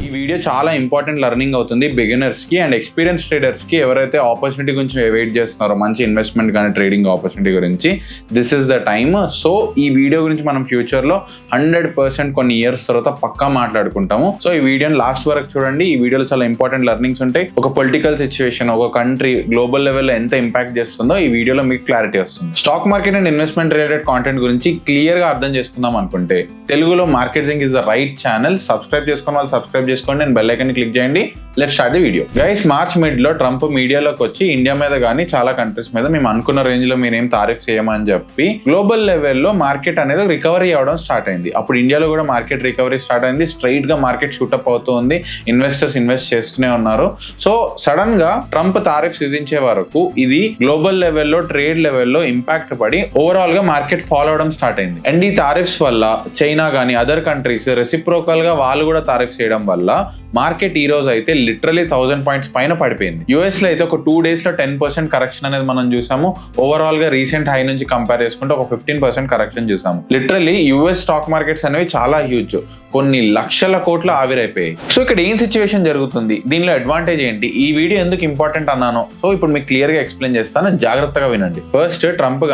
ఈ వీడియో చాలా important learning అవుతుంది బిగినర్స్ కి అండ్ ఎక్స్పీరియన్స్ ట్రేడర్స్ కి ఎవరైతే ఆపర్చునిటీ గురించి వెయిట్ చేస్తున్నారో మంచి ఇన్వెస్ట్మెంట్ కానీ ట్రేడింగ్ ఆపర్చునిటీ గురించి this is the time. So ఈ వీడియో గురించి మనం ఫ్యూచర్ లో 100% కొన్ని ఇయర్స్ తర్వాత పక్కా మాట్లాడుకుంటాము. సో ఈ వీడియోని లాస్ట్ వరకు చూడండి. ఈ వీడియోలో చాలా ఇంపార్టెంట్ లెర్నింగ్స్ ఉంటాయి. ఒక పొలిటికల్ సిచ్యువేషన్, ఒక కంట్రీ గ్లోబల్ లెవెల్లో ఎంత ఇంపాక్ట్ చేస్తుందో ఈ వీడియోలో మీకు క్లారిటీ వస్తుంది. Stock market and investment related content గురించి క్లియర్ గా అర్థం చేసుకుందాం అనుకుంటే తెలుగులో marketing is the right channel. Subscribe చేసుకున్న వాళ్ళు సబ్స్క్రైబ్ చేసుకోండి అండ్ బెల్ ఐకాన్ క్లిక్ చేయండి. Let's start the video. Guys, March mid లో ట్రంప్ మీడియాలోకి వచ్చి ఇండియా మీద కానీ చాలా కంట్రీస్ మీద మేము అనుకున్న రేంజ్ లో మీరేం తారీఫ్ చేయమని చెప్పి గ్లోబల్ లెవెల్లో మార్కెట్ అనేది రికవరీ అవడం స్టార్ట్ అయింది. అప్పుడు ఇండియాలో కూడా మార్కెట్ రికవరీ స్టార్ట్ అయింది. స్ట్రైట్ గా మార్కెట్ షూటప్ అవుతుంది. ఇన్వెస్టర్స్ ఇన్వెస్ట్ చేస్తూనే ఉన్నారు. సో సడన్ గా ట్రంప్ తారీఫ్స్ విధించే వరకు ఇది గ్లోబల్ లెవెల్లో ట్రేడ్ లెవెల్లో ఇంపాక్ట్ పడి ఓవరాల్ గా మార్కెట్ ఫాలో అవడం స్టార్ట్ అయింది. అండ్ ఈ తారీఫ్స్ వల్ల చైనా కానీ అదర్ కంట్రీస్ రెసిప్రోకల్ గా వాళ్ళు కూడా తారీఫ్స్ చేయడం వల్ల మార్కెట్ ఈ రోజు అయితే లిటరలీ 1000 పాయింట్స్ పైన పడిపోయింది. యూఎస్ లో అయితే ఒక 2 days లో 10% కరెక్షన్ అనేది మనం చూసాము. ఓవరాల్ గా రీసెంట్ హై నుంచి కంపేర్ చేసుకుంటే ఒక 15% కరెక్షన్ చూసాము. లిటరలీ యూఎస్ స్టాక్ మార్కెట్స్ అనేవి చాలా హ్యూజ్, కొన్ని లక్షల కోట్ల ఆవిరైపోయాయి. సో ఇక్కడ ఏం సిచ్యువేషన్ జరుగుతుంది, దీనిలో అడ్వాంటేజ్ ఏంటి, ఈ వీడియో ఎందుకు ఇంపార్టెంట్ అన్నాను సో ఇప్పుడు మీకు క్లియర్ గా ఎక్స్ప్లెయిన్ చేస్తాను. జాగ్రత్తగా వినండి. ఫస్ట్, ట్రంప్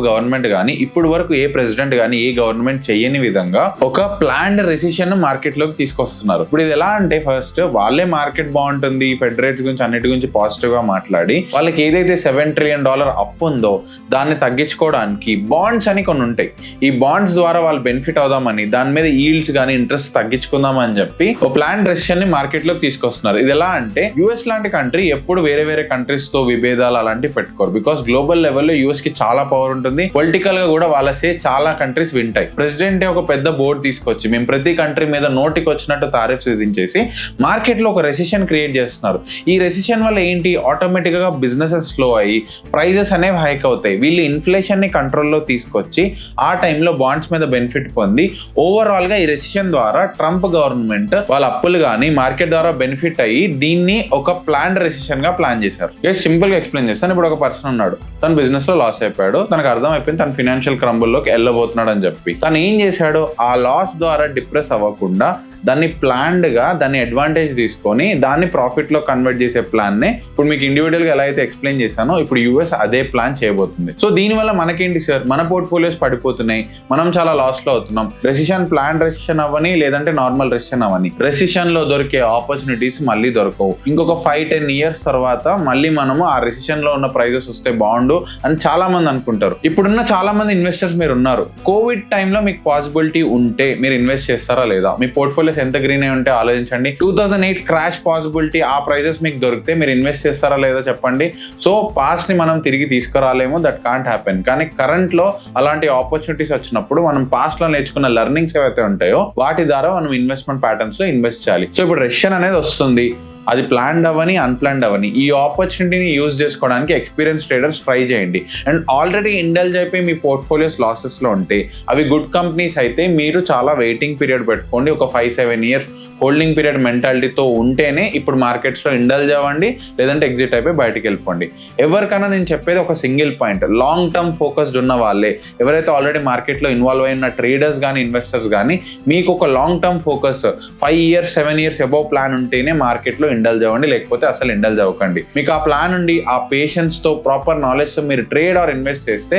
గవర్నమెంట్ కానీ ఇప్పుడు వరకు ఏ ప్రెసిడెంట్ కానీ ఏ గవర్నమెంట్ చేయని విధంగా ఒక ప్లాన్డ్ రెసిషన్ మార్కెట్ లోకి తీసుకొస్తున్నారు. ఇప్పుడు ఇది ఎలా అంటే, ఫస్ట్ వాళ్ళే మార్కెట్ బాగుంటుంది, ఫెడ్ రేట్స్ గురించి అన్నిటి గురించి పాజిటివ్ గా మాట్లాడి వాళ్ళకి ఏదైతే $7 trillion అప్పు ఉందో దాన్ని తగ్గించుకోవడానికి బాండ్స్ అని కొన్ని ఉంటాయి. ఈ బాండ్స్ ద్వారా వాళ్ళు బెనిఫిట్ అవుదామని దాని మీద ఈల్డ్స్ కానీ ఇంట్రెస్ట్ తగ్గించుకుందామని చెప్పి ఒక ప్లాన్ రెసిషన్ ని మార్కెట్ లోకి తీసుకొస్తున్నారు. ఇది ఎలా అంటే, యూఎస్ లాంటి కంట్రీ ఎప్పుడు వేరే వేరే కంట్రీస్ తో విభేదాలు అలాంటివి పెట్టుకోరు. బికాస్ గ్లోబల్ లెవెల్లో యూఎస్ కి చాలా పవర్ ఉంటుంది. పొలిటికల్ గా కూడా వాళ్ళ సే చాలా కంట్రీస్ వింటాయి. ప్రెసిడెంట్ ఒక పెద్ద బోర్డు తీసుకొచ్చి మేము ప్రతి కంట్రీ మీద నోటికి వచ్చినట్టు తారీఫ్స్ విధించేసి మార్కెట్ లో ఒక రెసిషన్ క్రియేట్ చేస్తున్నారు. ఈ రెసిషన్ వల్ల ఏంటి, ఆటోమేటిక్ గా బిజినెసెస్ స్లో అయ్యి ప్రైజెస్ అనేవి హైక్ అవుతాయి. వీళ్ళు ఇన్ఫ్లేషన్ ని కంట్రోల్లో తీసుకొచ్చి ఆ టైంలో బాండ్స్ మీద బెనిఫిట్ పొంది ఓవరాల్ గా ఈ రెసిషన్ ద్వారా ట్రంప్ గవర్నమెంట్ వాళ్ళ అప్పులు కానీ మార్కెట్ ద్వారా బెనిఫిట్ అయ్యి దీన్ని ఒక ప్లాన్ రెసిషన్ గా ప్లాన్ చేశారు. సింపుల్ గా ఎక్స్ప్లెయిన్ చేస్తాను. ఇప్పుడు ఒక పర్సన్ ఉన్నాడు, తన బిజినెస్ లో లాస్ అయిపోయాడు, తనకు అర్థం అయిపోయింది తన ఫినాన్షియల్ క్రంబుల్ లోకి వెళ్ళబోతున్నాడు అని చెప్పి తను ఏం చేశాడు, ఆ లాస్ ద్వారా డిప్రెస్ అవ్వకుండా దాన్ని ప్లాన్డ్ గా దాన్ని అడ్వాంటేజ్ తీసుకొని దాన్ని ప్రాఫిట్ లో కన్వర్ట్ చేసే ప్లాన్ నే ఇప్పుడు మీకు ఇండివిజువల్ గా ఎలా అయితే ఎక్స్ప్లెయిన్ చేశానో ఇప్పుడు యూఎస్ అదే ప్లాన్ చేయబోతుంది. సో దీనివల్ల మనకేంటి సార్, మన పోర్ట్ఫోలియోస్ పడిపోతున్నాయి, మనం చాలా లాస్ లో అవుతున్నాం. రెసిషన్ ప్లాన్ రెసిషన్ అవ్వని లేదంటే నార్మల్ రెసిషన్ అవ్వని, రెసిషన్ లో దొరికే ఆపర్చునిటీస్ మళ్ళీ దొరకవు. ఇంకొక 5-10 years తర్వాత మళ్ళీ మనము ఆ రెసిషన్ లో ఉన్న ప్రైజెస్ వస్తే బాగుండు అని చాలా మంది అనుకుంటారు. ఇప్పుడున్న చాలా మంది ఇన్వెస్టర్స్ మీరు ఉన్నారు. కోవిడ్ టైంలో మీకు పాసిబిలిటీ ఉంటే మీరు ఇన్వెస్ట్ చేస్తారా లేదా, మీ పోర్ట్ఫోలియోస్ ఎంత గ్రీన్ అయి ఉంటే ఆలోచించండి. 2008 క్రాష్ పాసిబిలిటీ ఆ ప్రైజెస్ మీకు దొరికితే మీరు ఇన్వెస్ట్ చేస్తారా లేదా చెప్పండి. సో పాస్ట్ ని మనం తిరిగి తీసుకురాలేము, దట్ కాంట్ హ్యాపెన్. కానీ కరెంట్ లో అలాంటి ఆపర్చునిటీస్ వచ్చినప్పుడు మనం పాస్ట్ లో నేర్చుకున్న లెర్నింగ్స్ ఏవైతే ఉంటాయో వాటి ద్వారా మనం ఇన్వెస్ట్మెంట్ ప్యాటర్న్స్ లో ఇన్వెస్ట్ చేయాలి. సో ఇప్పుడు రెసిషన్ అనేది వస్తుంది, అది ప్లాన్డ్ అవని అన్ప్లాన్డ్ అవని, ఈ ఆపర్చునిటీని యూజ్ చేసుకోవడానికి ఎక్స్పీరియన్స్ ట్రేడర్స్ ట్రై చేయండి. అండ్ ఆల్రెడీ ఇండల్జ్ అయిపోయి మీ పోర్ట్ఫోలియోస్ లాసెస్ లో ఉంటే అవి గుడ్ కంపెనీస్ అయితే మీరు చాలా వెయిటింగ్ పీరియడ్ పెట్టుకోండి. ఒక 5-7 years హోల్డింగ్ పీరియడ్ మెంటాలిటీతో ఉంటేనే ఇప్పుడు మార్కెట్స్ లో ఇండల్జ్ అవ్వండి, లేదంటే ఎగ్జిట్ అయిపోయి బయటకు వెళ్ళిపోండి. ఎవరికైనా నేను చెప్పేది ఒక single point, long term focused ఉన్న వాళ్ళే, ఎవరైతే ఆల్రెడీ మార్కెట్ లో ఇన్వాల్వ్ అయిన ట్రేడర్స్ కానీ ఇన్వెస్టర్స్ కానీ మీకు ఒక long term focus 5 years 7 years above plan ఉంటేనే మార్కెట్ లో ఇండల్జ్ అవ్వండి, లేకపోతే అసలు ఇండల్జ్ అవ్వకండి. మీకు ఆ ప్లాన్ ఉండి ఆ పేషెన్స్ తో ప్రాపర్ నాలెడ్జ్ తో మీరు ట్రేడ్ ఆర్ ఇన్వెస్ట్ చేస్తే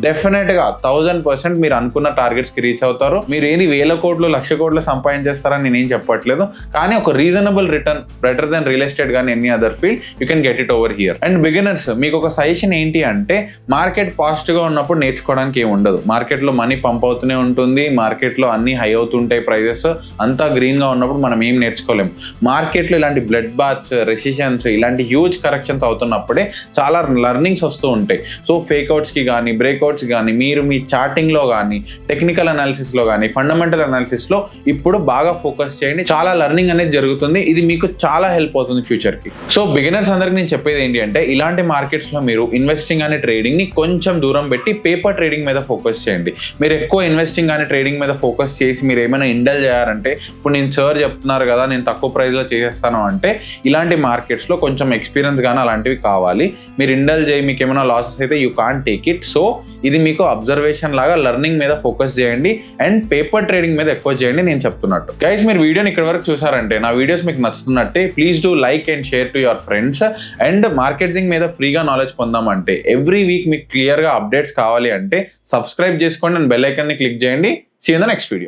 డెఫినెట్ గా 1000% మీరు అనుకున్న టార్గెట్స్ కి రీచ్ అవుతారు. మీరు ఏది 1000 కోట్లు 1,00,000 కోట్లు సంపాదించేస్తారని నేనేం చెప్పట్లేదు, కానీ ఒక reasonable return better than real estate కానీ any other field you can get it over here. And beginners మీకు ఒక సజెషన్ ఏంటి అంటే, మార్కెట్ పాజిటివ్ గా ఉన్నప్పుడు నేర్చుకోవడానికి ఏమి ఉండదు. మార్కెట్ లో మనీ పంప్ అవుతూనే ఉంటుంది, మార్కెట్ లో అన్ని హై అవుతుంటాయి ప్రైజెస్, అంతా గ్రీన్ గా ఉన్నప్పుడు మనం ఏం నేర్చుకోలేం. మార్కెట్ లో ఇలాంటి బ్లడ్ బాత్స్, రెసిషన్స్, ఇలాంటి హ్యూజ్ కరెక్షన్స్ అవుతున్నప్పుడే చాలా లెర్నింగ్స్ వస్తూ ఉంటాయి. సో ఫేక్అవుట్స్ కి కానీ బ్రేక్అవుట్స్ కానీ మీరు మీ చార్టింగ్ లో కానీ టెక్నికల్ అనాలిసిస్ లో కానీ ఫండమెంటల్ అనాలిసిస్ లో ఇప్పుడు బాగా ఫోకస్ చేయండి. చాలా లెర్నింగ్ అనేది జరుగుతుంది, ఇది మీకు చాలా హెల్ప్ అవుతుంది ఫ్యూచర్ కి. సో బిగినర్స్ అందరికి నేను చెప్పేది ఏంటి అంటే, ఇలాంటి మార్కెట్స్ లో మీరు ఇన్వెస్టింగ్ అనే ట్రేడింగ్ ని కొంచెం దూరం పెట్టి పేపర్ ట్రేడింగ్ మీద ఫోకస్ చేయండి. మీరు ఎక్కువ ఇన్వెస్టింగ్ అనే ట్రేడింగ్ మీద ఫోకస్ చేసి మీరు ఏమైనా ఇండల్ చేయారంటే, ఇప్పుడు నేను సార్ చెప్తున్నారు కదా నేను తక్కువ ప్రైస్ లో చేసేస్తాను అంటే అంటే ఇలాంటి మార్కెట్స్లో కొంచెం ఎక్స్పీరియన్స్ కానీ అలాంటివి కావాలి. మీరు ఇండల్జ్ అయ్యి మీకు ఏమైనా లాసెస్ అయితే you can't take it. So ఇది మీకు అబ్జర్వేషన్ లాగా లెర్నింగ్ మీద ఫోకస్ చేయండి అండ్ పేపర్ ట్రేడింగ్ మీద ఎక్కువ చేయండి నేను చెప్తున్నట్టు. గైస్ మీరు వీడియోని ఇక్కడ వరకు చూసారంటే నా వీడియోస్ మీకు నచ్చుతున్నట్టే please do like and share to your friends. And marketing మీద ఫ్రీగా నాలెడ్జ్ పొందామంటే ఎవ్రీ వీక్ మీకు క్లియర్గా అప్డేట్స్ కావాలి అంటే సబ్స్క్రైబ్ చేసుకోండి అండ్ బెల్ ఐకాన్ని క్లిక్ చేయండి. See you in the next video.